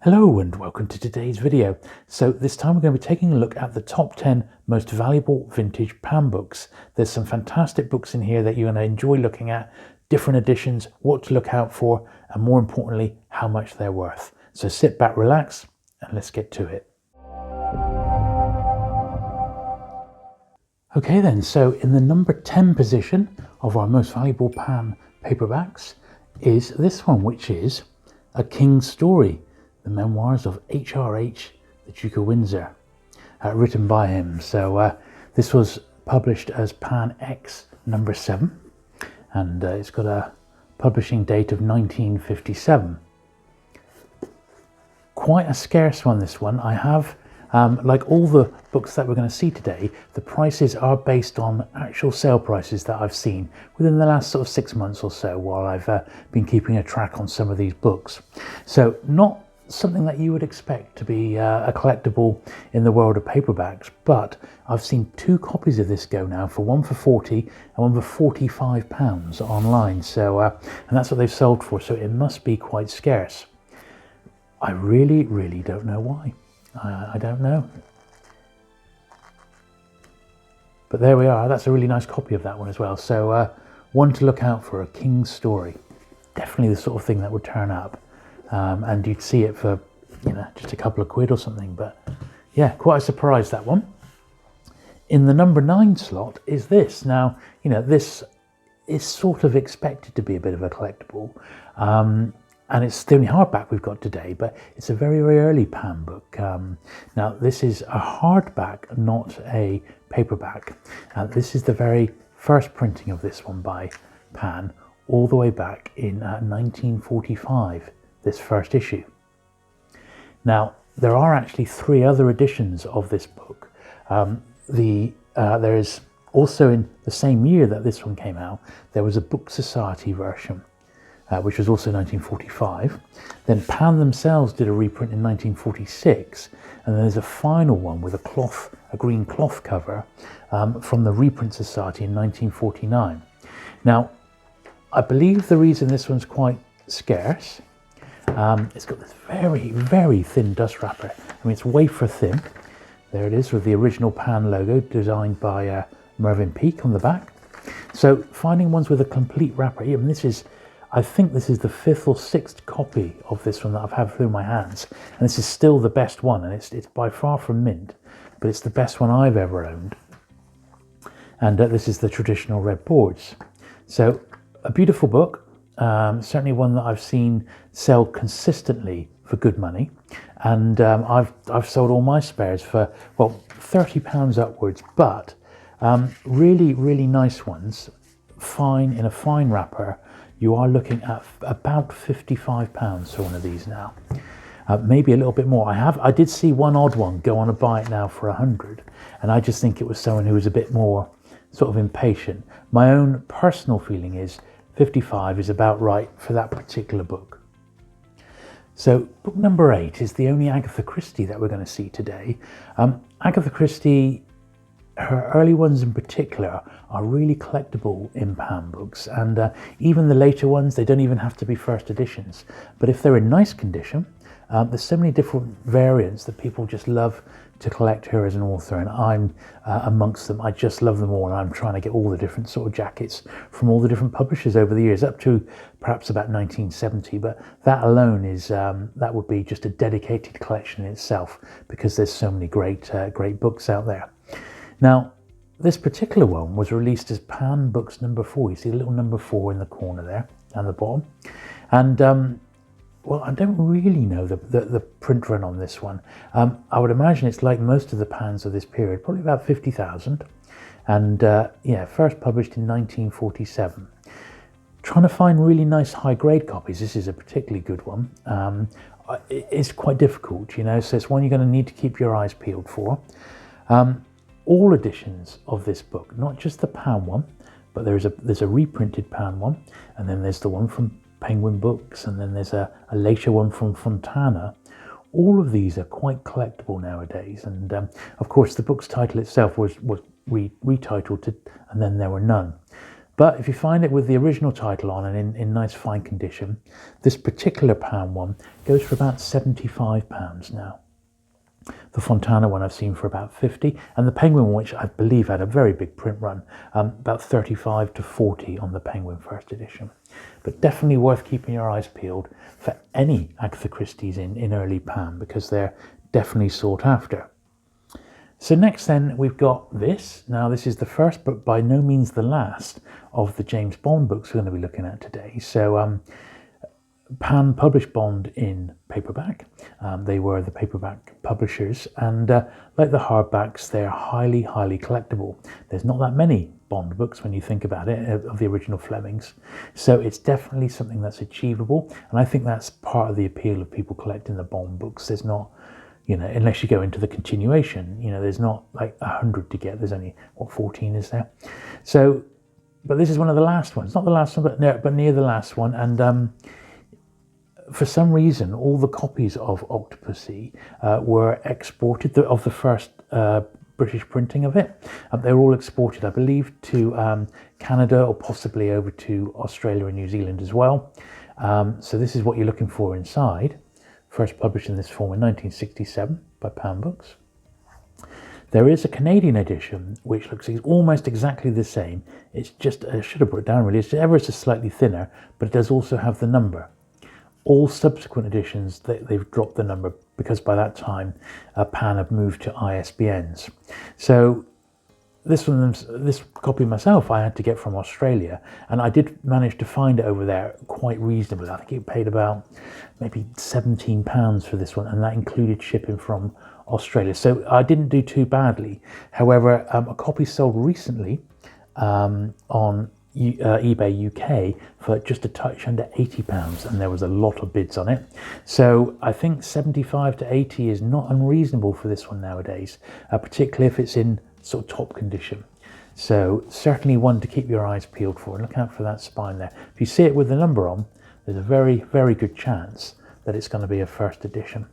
Hello and welcome to today's video. So this time we're going to be taking a look at the top 10 most valuable vintage pan books. There's some fantastic books in here that you're going to enjoy looking at, different editions, what to look out for, and more importantly, how much they're worth. So sit back, relax, and let's get to it. Okay then, so in the number 10 position of our most valuable pan paperbacks is this one, which is A King's Story. The Memoirs of H.R.H. the Duke of Windsor, written by him. So this was published as Pan X number 7, and it's got a publishing date of 1957. Quite a scarce one, this one. I have, like all the books that we're going to see today, the prices are based on actual sale prices that I've seen within the last sort of 6 months or so while I've been keeping a track on some of these books. So not something that you would expect to be a collectible in the world of paperbacks, but I've seen 2 copies of this go now, for one for 40 and one for £45 online. So and that's what they've sold for, so it must be quite scarce. I really don't know why. I don't know, but there we are. That's a really nice copy of that one as well. So one to look out for, A King's Story. Definitely the sort of thing that would turn up. And you'd see it for, just a couple of quid or something. But yeah, quite a surprise, that one. In the number 9 slot is this. Now, this is sort of expected to be a bit of a collectible. And it's the only hardback we've got today, but it's a very early pan book. Now, this is a hardback, not a paperback. This is the very first printing of this one by Pan, all the way back in 1945. This first issue. Now, there are actually 3 other editions of this book. There is also, in the same year that this one came out, there was a Book Society version, which was also 1945. Then Pan themselves did a reprint in 1946, and there's a final one with a green cloth cover from the Reprint Society in 1949. Now, I believe the reason this one's quite scarce, it's got this very thin dust wrapper. I mean, it's wafer thin. There it is, with the original Pan logo designed by Mervyn Peake on the back. So finding ones with a complete wrapper, I think this is the 5th or 6th copy of this one that I've had through my hands, and this is still the best one, and it's by far from mint, but it's the best one I've ever owned. And this is the traditional red boards. So a beautiful book. Certainly one that I've seen sell consistently for good money, and I've sold all my spares for, well, £30 upwards, but really nice ones, in a fine wrapper. You are looking at about £55 for one of these now, maybe a little bit more. I did see one odd one go on a buy it now for 100, and I just think it was someone who was a bit more sort of impatient. My own personal feeling is 55 is about right for that particular book. So book number 8 is the only Agatha Christie that we're going to see today. Agatha Christie, her early ones in particular, are really collectible in pan books, and even the later ones, they don't even have to be first editions, but if they're in nice condition, there's so many different variants that people just love to collect her as an author, and I'm amongst them. I just love them all, and I'm trying to get all the different sort of jackets from all the different publishers over the years, up to perhaps about 1970, but that alone is that would be just a dedicated collection in itself, because there's so many great books out there. Now, this particular one was released as Pan Books number 4. You see the little number 4 in the corner there, down the bottom, and well, I don't really know the print run on this one. I would imagine it's like most of the pans of this period, probably about 50,000. And yeah, first published in 1947. Trying to find really nice high-grade copies, this is a particularly good one. It's quite difficult, so it's one you're going to need to keep your eyes peeled for. All editions of this book, not just the Pan one, but there's a reprinted Pan one, and then there's the one from Penguin Books, and then there's a later one from Fontana. All of these are quite collectible nowadays, and of course the book's title itself was retitled to And Then There Were None. But if you find it with the original title on and in nice fine condition, this particular pound one goes for about £75 now. The Fontana one I've seen for about 50, and the Penguin one, which I believe had a very big print run, about 35 to 40 on the Penguin first edition. But definitely worth keeping your eyes peeled for any Agatha Christie's in early Pam, because they're definitely sought after. So next then we've got this. Now this is the first, but by no means the last, of the James Bond books we're going to be looking at today. So Pan published Bond in paperback. They were the paperback publishers, and like the hardbacks, they're highly collectible. There's not that many Bond books when you think about it, of the original Flemings, so it's definitely something that's achievable, and I think that's part of the appeal of people collecting the Bond books. There's not, you know, unless you go into the continuation, you know, there's not like 100 to get. There's only, what, 14 is there? So, but this is one of the last ones, not the last one, but near the last one, and for some reason, all the copies of Octopussy were exported, of the first British printing of it. They were all exported, I believe, to Canada, or possibly over to Australia and New Zealand as well. So this is what you're looking for inside. First published in this form in 1967 by Pan Books. There is a Canadian edition which looks almost exactly the same. It's just, I should have put it down really, it's ever so slightly thinner, but it does also have the number. All subsequent editions, they've dropped the number, because by that time Pan had moved to ISBNs. So this copy myself I had to get from Australia, and I did manage to find it over there quite reasonably. I think it paid about maybe £17 for this one, and that included shipping from Australia. So I didn't do too badly. However, a copy sold recently on eBay UK for just a touch under £80, and there was a lot of bids on it. So I think 75 to 80 is not unreasonable for this one nowadays, particularly if it's in sort of top condition. So certainly one to keep your eyes peeled for, and look out for that spine there. If you see it with the number on, there's a very good chance that it's going to be a first edition.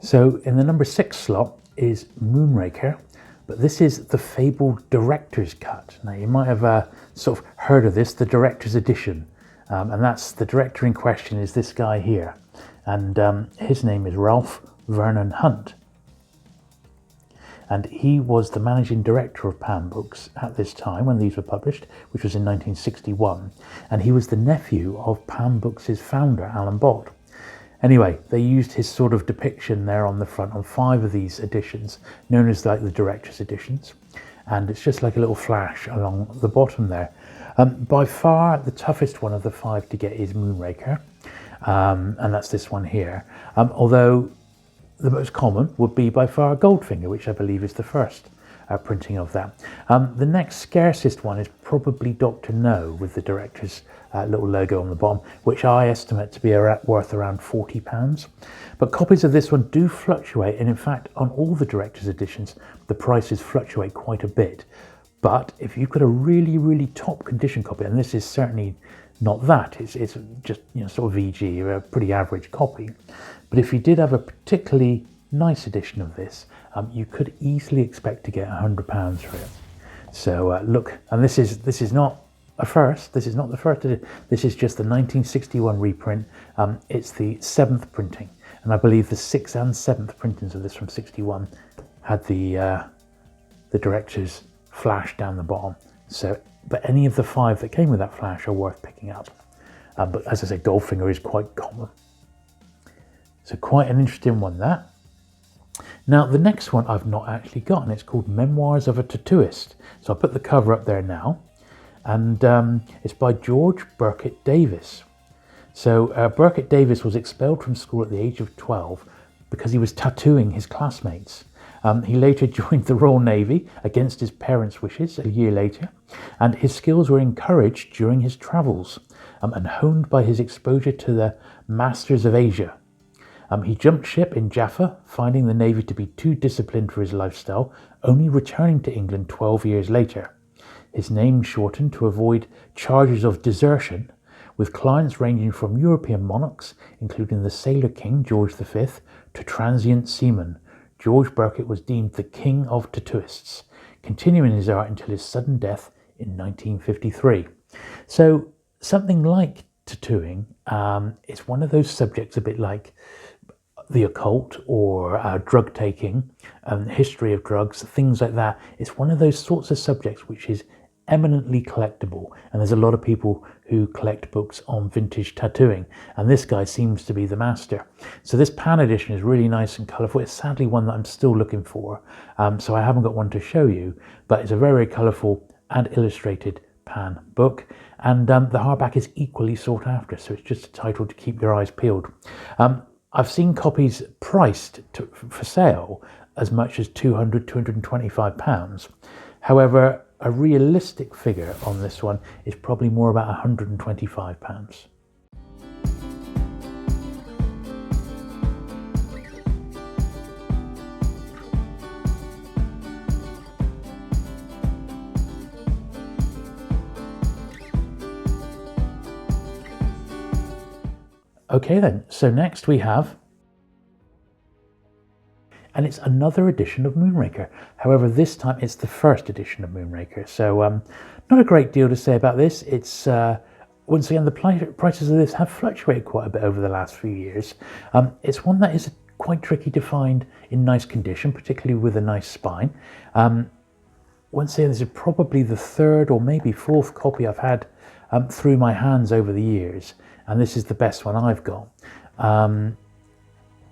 So in the number 6 slot is Moonraker. But this is the fabled director's cut. Now you might have sort of heard of this, the director's edition. And that's the director in question is this guy here. And his name is Ralph Vernon Hunt. And he was the managing director of Pan Books at this time when these were published, which was in 1961. And he was the nephew of Pan Books' founder, Alan Bott. Anyway, they used his sort of depiction there on the front on 5 of these editions, known as like the director's editions. And it's just like a little flash along the bottom there. By far the toughest one of the 5 to get is Moonraker. And that's this one here. Although the most common would be by far Goldfinger, which I believe is the first printing of that. The next scarcest one is probably Dr. No, with the director's little logo on the bottom, which I estimate to be worth around £40. But copies of this one do fluctuate, and in fact on all the director's editions the prices fluctuate quite a bit. But if you've got a really top condition copy, and this is certainly not that, it's just, you know, sort of VG, a pretty average copy, but if you did have a particularly nice edition of this, you could easily expect to get £100 for it. So look, and this is not a first. This is not the first. This is just the 1961 reprint. It's the 7th printing, and I believe the 6th and 7th printings of this from 61 had the director's flash down the bottom. So, but any of the 5 that came with that flash are worth picking up. But as I said, Goldfinger is quite common. So quite an interesting one, that. Now the next one I've not actually got, and it's called Memoirs of a Tattooist. So I'll put the cover up there now, and it's by George Burkitt Davis. So Burkitt Davis was expelled from school at the age of 12 because he was tattooing his classmates. He later joined the Royal Navy against his parents' wishes a year later, and his skills were encouraged during his travels and honed by his exposure to the Masters of Asia. He jumped ship in Jaffa, finding the Navy to be too disciplined for his lifestyle, only returning to England 12 years later. His name shortened to avoid charges of desertion, with clients ranging from European monarchs, including the Sailor King George V, to transient seamen. George Burkitt was deemed the king of tattooists, continuing his art until his sudden death in 1953. So something like tattooing is one of those subjects a bit like the occult or drug taking, history of drugs, things like that. It's one of those sorts of subjects which is eminently collectible, and there's a lot of people who collect books on vintage tattooing, and this guy seems to be the master. So this pan edition is really nice and colourful. It's sadly one that I'm still looking for, so I haven't got one to show you, but it's a very, very colourful and illustrated pan book, and the hardback is equally sought after, so it's just a title to keep your eyes peeled. I've seen copies priced for sale as much as £200, £225. However, a realistic figure on this one is probably more about £125. Okay then, so next we have, and it's another edition of Moonraker. However, this time it's the first edition of Moonraker. So not a great deal to say about this. It's, once again, the prices of this have fluctuated quite a bit over the last few years. It's one that is quite tricky to find in nice condition, particularly with a nice spine. Once again, this is probably the third or maybe fourth copy I've had through my hands over the years, and this is the best one I've got.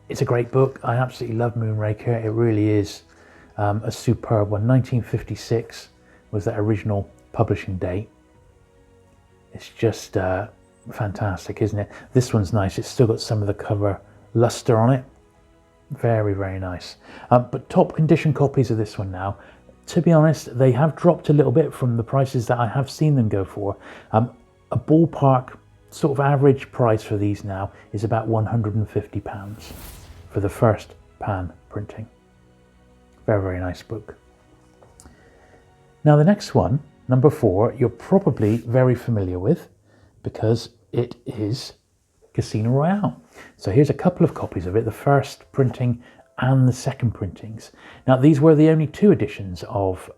It's a great book. I absolutely love Moonraker. It really is a superb one. 1956 was that original publishing date. It's just fantastic, isn't it? This one's nice. It's still got some of the cover luster on it. Very, very nice. But top condition copies of this one now. To be honest, they have dropped a little bit from the prices that I have seen them go for. A ballpark sort of average price for these now is about £150 for the first pan printing. Very, very nice book. Now the next one, number 4, you're probably very familiar with because it is Casino Royale. So here's a couple of copies of it, the first printing and the second printings. Now these were the only 2 editions of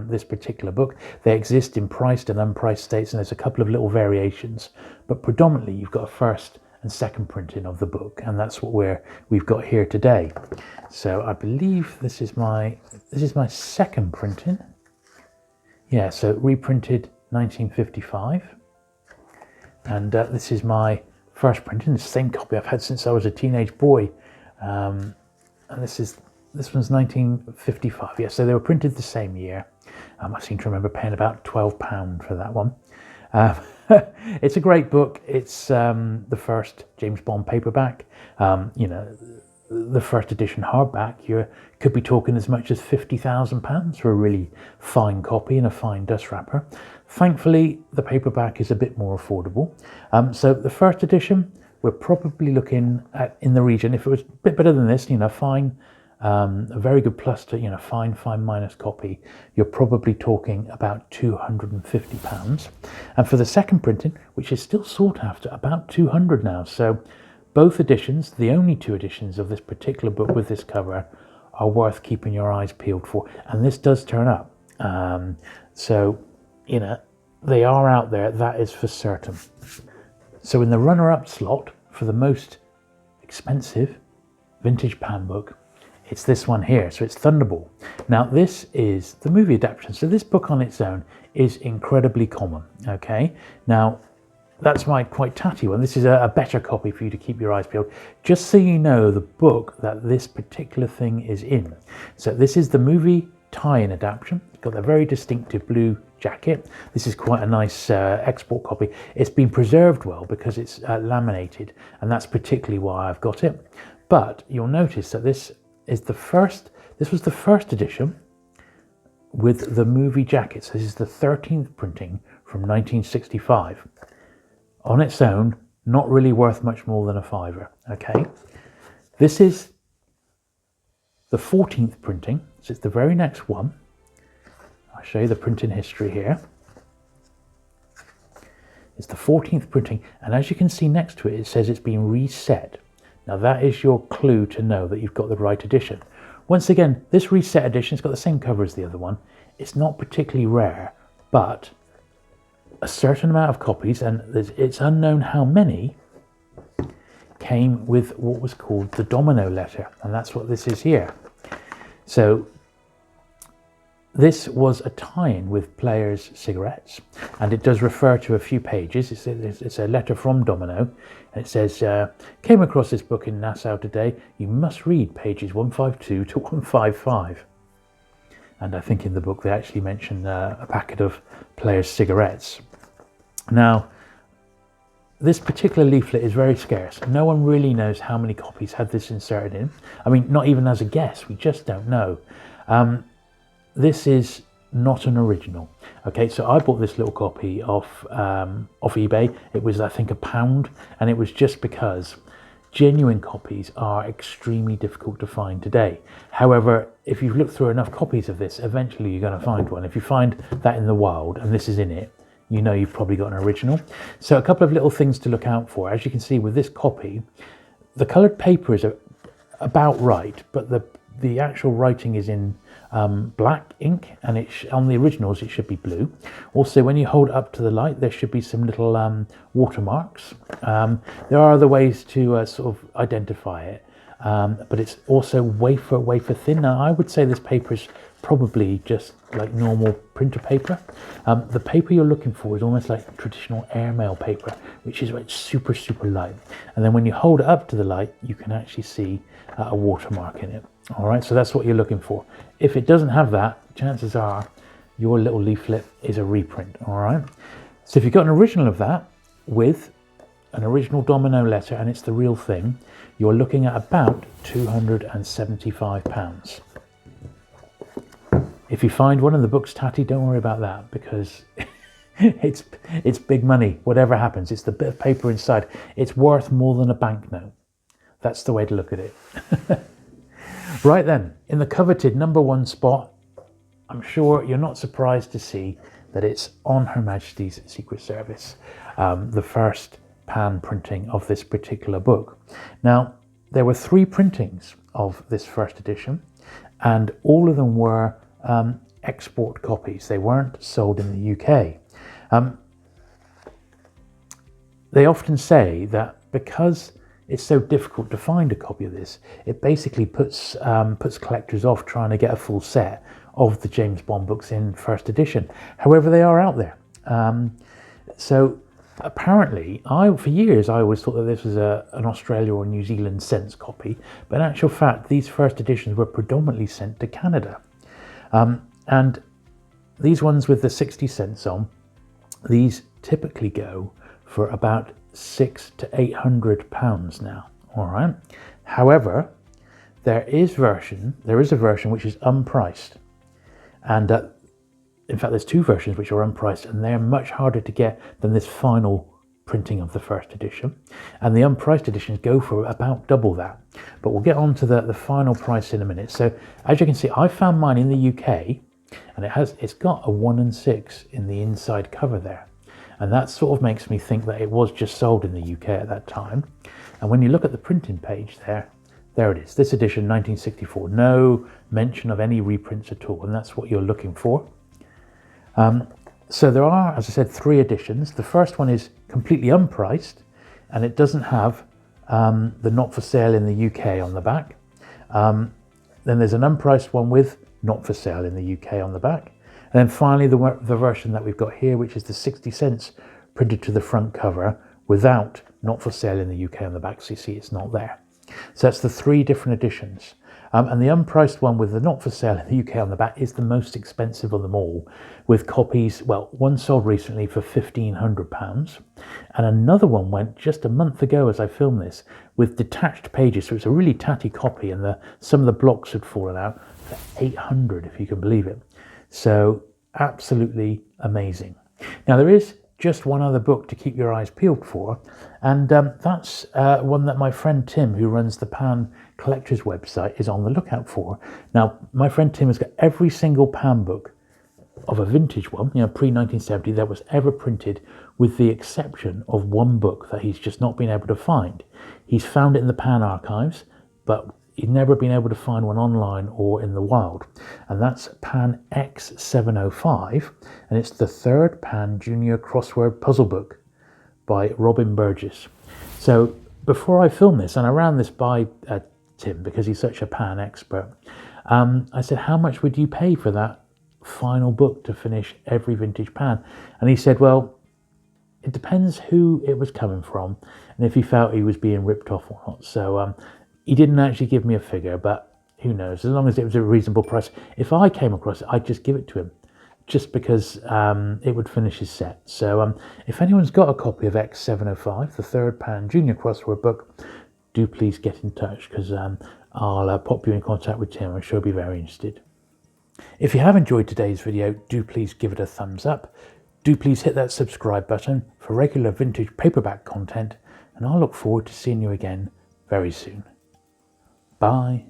this particular book. They exist in priced and unpriced states, and there's a couple of little variations, but predominantly you've got a first and second printing of the book, and that's what we've got here today. So I believe this is my second printing. Yeah, so reprinted 1955, and this is my first printing, the same copy I've had since I was a teenage boy. And this one's 1955. Yeah, so they were printed the same year. I seem to remember paying about £12 for that one. It's a great book. It's the first James Bond paperback. You know, the first edition hardback, you could be talking as much as £50,000 for a really fine copy and a fine dust wrapper. Thankfully, the paperback is a bit more affordable. So the first edition, we're probably looking at, in the region, if it was a bit better than this, you know, fine, a very good plus to, you know, fine minus copy, you're probably talking about £250. And for the second printing, which is still sought after, about 200 now. So both editions, the only 2 editions of this particular book with this cover, are worth keeping your eyes peeled for. And this does turn up. So, you know, they are out there, that is for certain. So in the runner-up slot for the most expensive vintage pan book, it's this one here. So it's Thunderball. Now this is the movie adaptation. So this book on its own is incredibly common. Okay. Now that's my quite tatty one. This is a better copy for you to keep your eyes peeled. Just so you know the book that this particular thing is in. So this is the movie tie-in adaptation. It's got a very distinctive blue jacket. This is quite a nice export copy. It's been preserved well because it's laminated, and that's particularly why I've got it. But you'll notice that this was the first edition with the movie jacket. So this is the 13th printing from 1965. On its own, not really worth much more than a £5. Okay. This is the 14th printing, so it's the very next one. I'll show you the printing history here. It's the 14th printing, and as you can see next to it, it says it's been reset. Now that is your clue to know that you've got the right edition. Once again, this reset edition has got the same cover as the other one. It's not particularly rare, but a certain amount of copies, and it's unknown how many, came with what was called the Domino letter, and that's what this is here. So this was a tie-in with Players cigarettes, and it does refer to a few pages. It's a letter from Domino, and it says, came across this book in Nassau today. You must read pages 152 to 155. And I think in the book they actually mention a packet of Players cigarettes. Now, this particular leaflet is very scarce. No one really knows how many copies had this inserted in. I mean, not even as a guess, we just don't know. This is not an original. Okay, so I bought this little copy off eBay. It was, I think, £1, and it was just because genuine copies are extremely difficult to find today. However, if you've looked through enough copies of this, eventually you're going to find one. If you find that in the wild and this is in it, you know you've probably got an original. So a couple of little things to look out for. As you can see with this copy, the coloured paper is about right, but the actual writing is in black ink, and on the originals it should be blue. Also, when you hold it up to the light, there should be some little watermarks. There are other ways to sort of identify it, but it's also wafer thin. Now, I would say this paper is probably just like normal printer paper. The paper you're looking for is almost like traditional airmail paper, which is like super light. And then when you hold it up to the light, you can actually see a watermark in it. All right, so that's what you're looking for. If it doesn't have that, chances are your little leaflet is a reprint. All right, so if you've got an original of that with an original Domino letter and it's the real thing, you're looking at about £275. If you find one and the book's tatty, don't worry about that, because it's big money. Whatever happens, it's the bit of paper inside. It's worth more than a banknote. That's the way to look at it. Right then, in the coveted #1 spot, I'm sure you're not surprised to see that it's on Her Majesty's Secret Service, the first pan printing of this particular book. Now, there were 3 printings of this first edition, and all of them were export copies. They weren't sold in the UK. They often say that because it's so difficult to find a copy of this, it basically puts collectors off trying to get a full set of the James Bond books in first edition. However, they are out there. So apparently, for years I always thought that this was an Australia or New Zealand cents copy, but in actual fact, these first editions were predominantly sent to Canada. And these ones with the 60 cents on, these typically go for about £600 to £800 now. All right. However, there is a version which is unpriced, and in fact, there's 2 versions which are unpriced, and they're much harder to get than this final printing of the first edition. And the unpriced editions go for about double that. But we'll get on to the final price in a minute. So as you can see, I found mine in the UK, and it's got a 1 and 6 in the inside cover there. And that sort of makes me think that it was just sold in the UK at that time. And when you look at the printing page there it is. This edition, 1964. No mention of any reprints at all, and that's what you're looking for. So there are, as I said, 3 editions. The first one is completely unpriced, and it doesn't have the not for sale in the UK on the back. Then there's an unpriced one with not for sale in the UK on the back. And then finally the version that we've got here, which is the 60 cents printed to the front cover without not for sale in the UK on the back. So you see it's not there. So that's the 3 different editions. And the unpriced one with the not for sale in the UK on the back is the most expensive of them all, with copies, well, one sold recently for £1,500, and another one went just a month ago as I filmed this with detached pages. So it's a really tatty copy, and some of the blocks had fallen out for £800, if you can believe it. So absolutely amazing. Now there is just one other book to keep your eyes peeled for, and that's one that my friend Tim, who runs the Pan Collectors website, is on the lookout for. Now, my friend Tim has got every single Pan book of a vintage one, pre-1970, that was ever printed, with the exception of one book that he's just not been able to find. He's found it in the Pan archives, but he'd never been able to find one online or in the wild. And that's Pan X705, and it's the third Pan Junior crossword puzzle book by Robin Burgess. So before I filmed this, and I ran this by Tim because he's such a Pan expert, I said, how much would you pay for that final book to finish every vintage Pan? And he said, well, it depends who it was coming from and if he felt he was being ripped off or not. So he didn't actually give me a figure, but who knows, as long as it was a reasonable price. If I came across it, I'd just give it to him, just because it would finish his set. So if anyone's got a copy of X705, the third Pan Junior crossword book, do please get in touch, because I'll pop you in contact with Tim. I'm sure he'll be very interested. If you have enjoyed today's video, do please give it a thumbs up. Do please hit that subscribe button for regular vintage paperback content, and I'll look forward to seeing you again very soon. Bye.